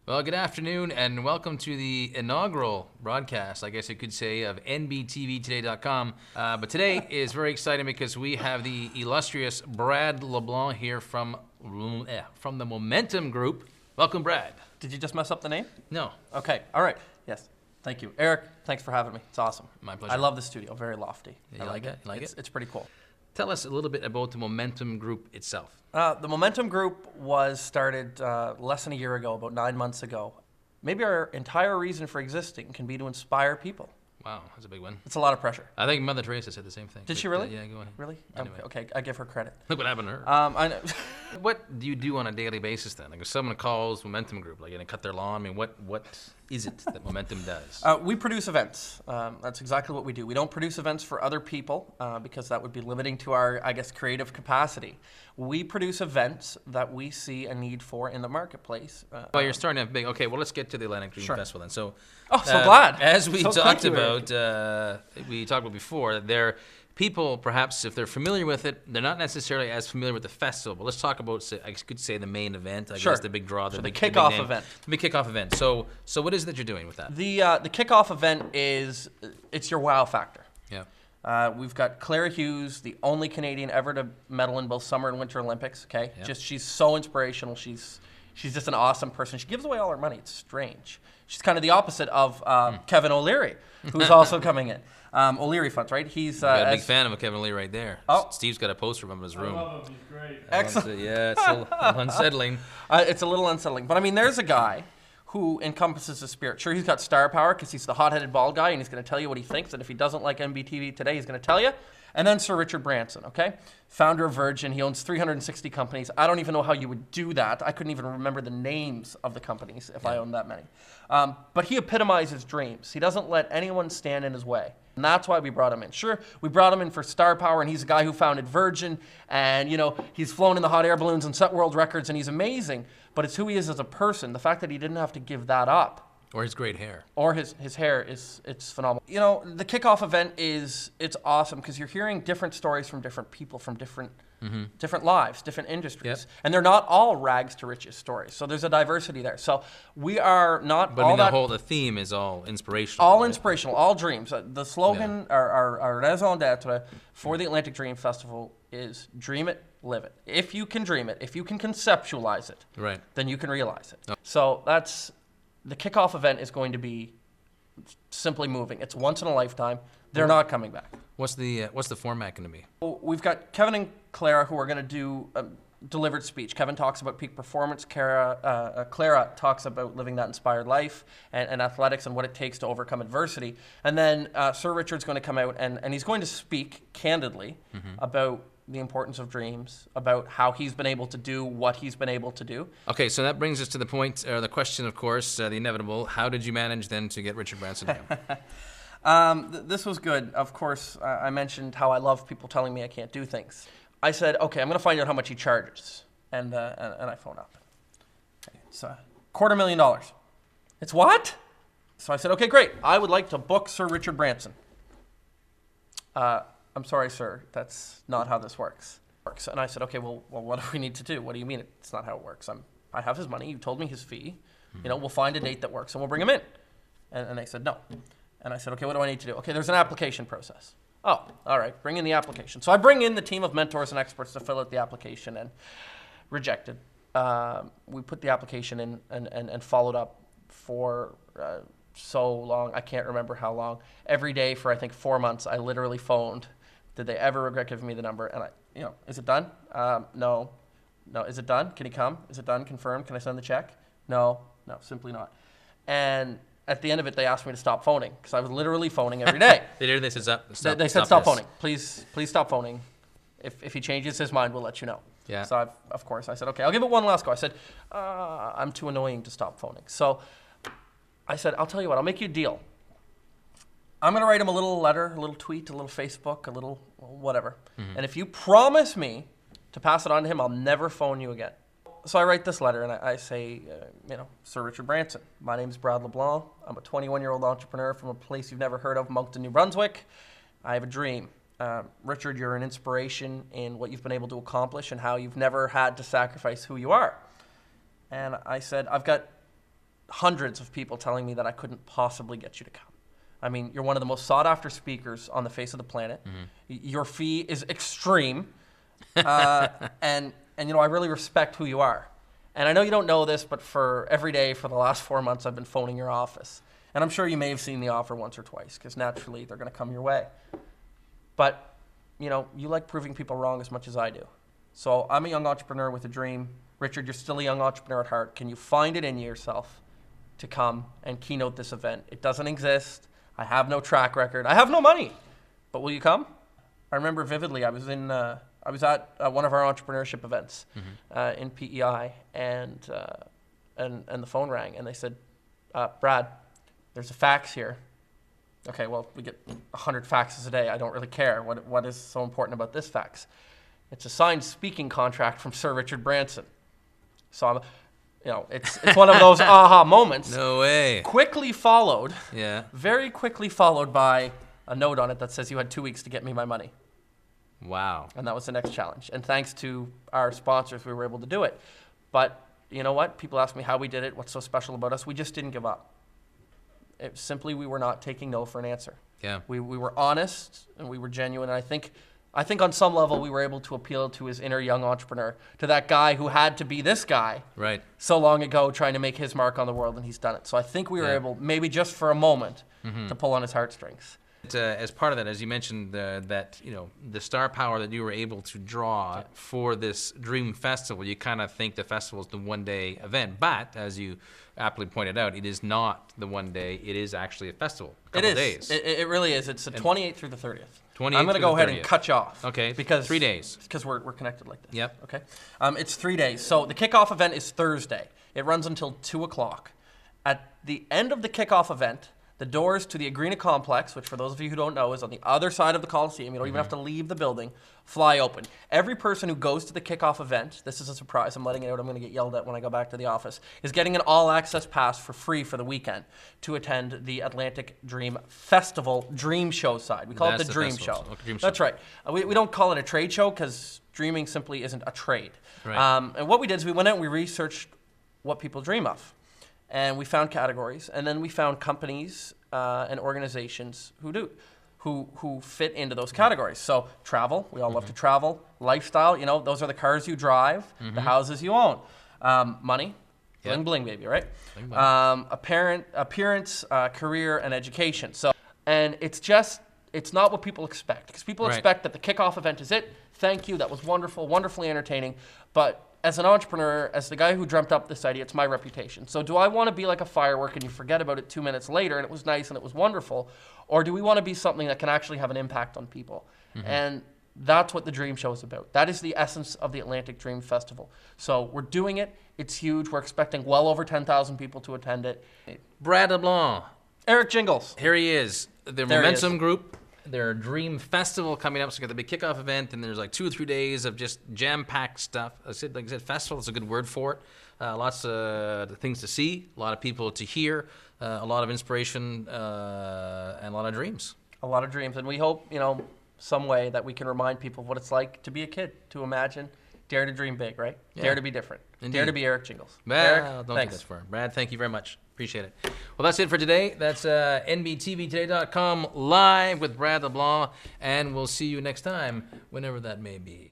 Well, good afternoon and welcome to the inaugural broadcast, I guess you could say, of NBTVTODAY.com. But today is very exciting because we have the illustrious Brad LeBlanc here from the Moncton Group. Welcome, Brad. Did you just mess up the name? No. Okay, all right, yes. Thank you. Eric, thanks for having me. It's awesome. My pleasure. I love the studio, very lofty. You like it? You like it? It's pretty cool. Tell us a little bit about the Moncton Group itself. The Moncton Group was started less than a year ago, about 9 months ago. Maybe our entire reason for existing can be to inspire people. Wow, that's a big one. It's a lot of pressure. I think Mother Teresa said the same thing. Did she really? Yeah, go ahead. Really? Anyway. Okay, I give her credit. Look what happened to her. I know. What do you do on a daily basis then? Like if someone calls Moncton Group, like, and they cut their lawn, I mean, what is it that Moncton does? We produce events. That's exactly what we do. We don't produce events for other people because that would be limiting to our, I guess, creative capacity. We produce events that we see a need for in the marketplace. Well, you're starting to have big. Okay, well, let's get to the Atlantic Dream Festival then. So, so glad. As we So talked thank you, about, before, that there people, perhaps, if they're familiar with it, they're not necessarily as familiar with the festival. But let's talk about, I could say, the main event. I guess the big draw, the kickoff event. The big kickoff event. So what is it that you're doing with that? The kickoff event it's your wow factor. Yeah. We've got Clara Hughes, the only Canadian ever to medal in both Summer and Winter Olympics. Okay, she's so inspirational. She's just an awesome person. She gives away all her money. It's strange. She's kind of the opposite of Kevin O'Leary, who's also coming in. O'Leary funds, right? He's a big fan of Kevin O'Leary right there. Oh. Steve's got a poster of him in his room. I love him. He's great. Excellent. Yeah, it's a little unsettling. It's a little unsettling, but I mean, there's a guy who encompasses the spirit. Sure, he's got star power because he's the hot-headed bald guy and he's going to tell you what he thinks, and if he doesn't like NBTV Today, he's going to tell you. And then Sir Richard Branson, okay? Founder of Virgin. He owns 360 companies. I don't even know how you would do that. I couldn't even remember the names of the companies if I owned that many. But he epitomizes dreams. He doesn't let anyone stand in his way. And that's why we brought him in. Sure, we brought him in for star power, and he's a guy who founded Virgin, and, you know, he's flown in the hot air balloons and set world records, and he's amazing. But it's who he is as a person. The fact that he didn't have to give that up. Or his great hair. Or his hair it's phenomenal. You know, the kickoff event it's awesome because you're hearing different stories from different people from different lives, different industries. And they're not all rags to riches stories. So there's a diversity there. So we are not but all I mean, the theme is all inspirational. All inspirational, all dreams. The slogan, our raison d'etre for the Atlantic Dream Festival is dream it, live it. If you can dream it, if you can conceptualize it, then you can realize it. So that's... The kickoff event is going to be simply moving. It's once in a lifetime. They're not coming back. What's the format going to be? Well, we've got Kevin and Clara who are going to do a delivered speech. Kevin talks about peak performance. Clara talks about living that inspired life and athletics and what it takes to overcome adversity. And then Sir Richard's going to come out and he's going to speak candidly about the importance of dreams, about how he's been able to do what he's been able to do. Okay, so that brings us to the point, or the question, of course, the inevitable. How did you manage then to get Richard Branson here? This was good. Of course, I mentioned how I love people telling me I can't do things. I said, okay, I'm going to find out how much he charges. And I phone up. Okay, it's $250,000. It's what? So I said, okay, great. I would like to book Sir Richard Branson. I'm sorry, sir, that's not how this works. And I said, okay, well, what do we need to do? What do you mean it's not how it works? I have his money. You told me his fee. You know, we'll find a date that works and we'll bring him in. And they said, no. And I said, okay, what do I need to do? Okay, there's an application process. Oh, all right, bring in the application. So I bring in the team of mentors and experts to fill out the application and rejected. We put the application in and followed up for so long. I can't remember how long. Every day for, I think, 4 months, I literally phoned. Did they ever regret giving me the number? And is it done? No. No, is it done? Can he come? Is it done? Confirmed? Can I send the check? No, simply not. And at the end of it, they asked me to stop phoning because I was literally phoning every day. They said stop phoning. Please stop phoning. If he changes his mind, we'll let you know. Yeah. So of course I said, okay, I'll give it one last go. I said, I'm too annoying to stop phoning. So I said, I'll tell you what, I'll make you a deal. I'm going to write him a little letter, a little tweet, a little Facebook, a little whatever. And if you promise me to pass it on to him, I'll never phone you again. So I write this letter and I say, Sir Richard Branson, my name is Brad LeBlanc. I'm a 21-year-old entrepreneur from a place you've never heard of, Moncton, New Brunswick. I have a dream. Richard, you're an inspiration in what you've been able to accomplish and how you've never had to sacrifice who you are. And I said, I've got hundreds of people telling me that I couldn't possibly get you to come. I mean, you're one of the most sought after speakers on the face of the planet. Your fee is extreme. And you know, I really respect who you are. And I know you don't know this, but for every day for the last 4 months, I've been phoning your office. And I'm sure you may have seen the offer once or twice, because naturally they're going to come your way. But, you know, you like proving people wrong as much as I do. So I'm a young entrepreneur with a dream. Richard, you're still a young entrepreneur at heart. Can you find it in yourself to come and keynote this event? It doesn't exist. I have no track record. I have no money. But will you come? I remember vividly, I was at one of our entrepreneurship events in PEI, and the phone rang, and they said, Brad, there's a fax here. Okay, well, we get 100 faxes a day. I don't really care. What is so important about this fax? It's a signed speaking contract from Sir Richard Branson. So I'm, you know, it's one of those aha moments. No way. Quickly followed. Yeah. Very quickly followed by a note on it that says you had 2 weeks to get me my money. Wow. And that was the next challenge. And thanks to our sponsors, we were able to do it. But you know what? People ask me how we did it, what's so special about us. We just didn't give up. It simply, we were not taking no for an answer. Yeah. We were honest and we were genuine. And I think on some level we were able to appeal to his inner young entrepreneur, to that guy who had to be this guy Right. so long ago trying to make his mark on the world, and he's done it. So I think we were able, maybe just for a moment, to pull on his heartstrings. As part of that, as you mentioned, that you know the star power that you were able to draw for this Dream Festival, you kind of think the festival is the one-day event, but as you aptly pointed out, it is not the one day. It is actually a festival. It is. Days. It really is. It's the 28th through the 30th. 28th I'm going to through go the ahead and 30th. cut you off. Okay. Because 3 days. Because we're connected like this. Yep. Okay. It's 3 days. So the kickoff event is Thursday. It runs until 2 o'clock. At the end of the kickoff event, the doors to the Agrena Complex, which for those of you who don't know is on the other side of the Coliseum, you don't even have to leave the building, fly open. Every person who goes to the kickoff event, this is a surprise, I'm letting it out, I'm going to get yelled at when I go back to the office, is getting an all-access pass for free for the weekend to attend the Atlantic Dream Festival Dream Show side. We call it the Dream Show. Okay, Dream That's Show. right. We don't call it a trade show because dreaming simply isn't a trade. Right. And what we did is we went out and we researched what people dream of. And we found categories, and then we found companies and organizations who fit into those categories. So travel, we all love to travel. Lifestyle, you know, those are the cars you drive, the houses you own. Money, bling bling baby, right? Bling, bling. Appearance, career, and education. So, and it's not what people expect, because people expect that the kickoff event is it. Thank you, that was wonderful, wonderfully entertaining, but as an entrepreneur, as the guy who dreamt up this idea, it's my reputation. So do I want to be like a firework and you forget about it 2 minutes later and it was nice and it was wonderful? Or do we want to be something that can actually have an impact on people? And that's what the Dream Show is about. That is the essence of the Atlantic Dream Festival. So we're doing it. It's huge. We're expecting well over 10,000 people to attend it. Brad LeBlanc. Eric Jingles. Here he is. The There he Momentum is. Group. Their Dream Festival coming up. So we got the big kickoff event, and there's like 2 or 3 days of just jam-packed stuff. Like I said, festival is a good word for it. Lots of things to see, a lot of people to hear, a lot of inspiration, and a lot of dreams. A lot of dreams. And we hope, you know, some way that we can remind people of what it's like to be a kid, to imagine, dare to dream big, right? Yeah. Dare to be different. Indeed. Dare to be Eric Jingles. Well, Eric, don't thanks. take this far. Brad, thank you very much. Appreciate it. Well, that's it for today. That's NBTVTODAY.com live with Brad LeBlanc, and we'll see you next time, whenever that may be.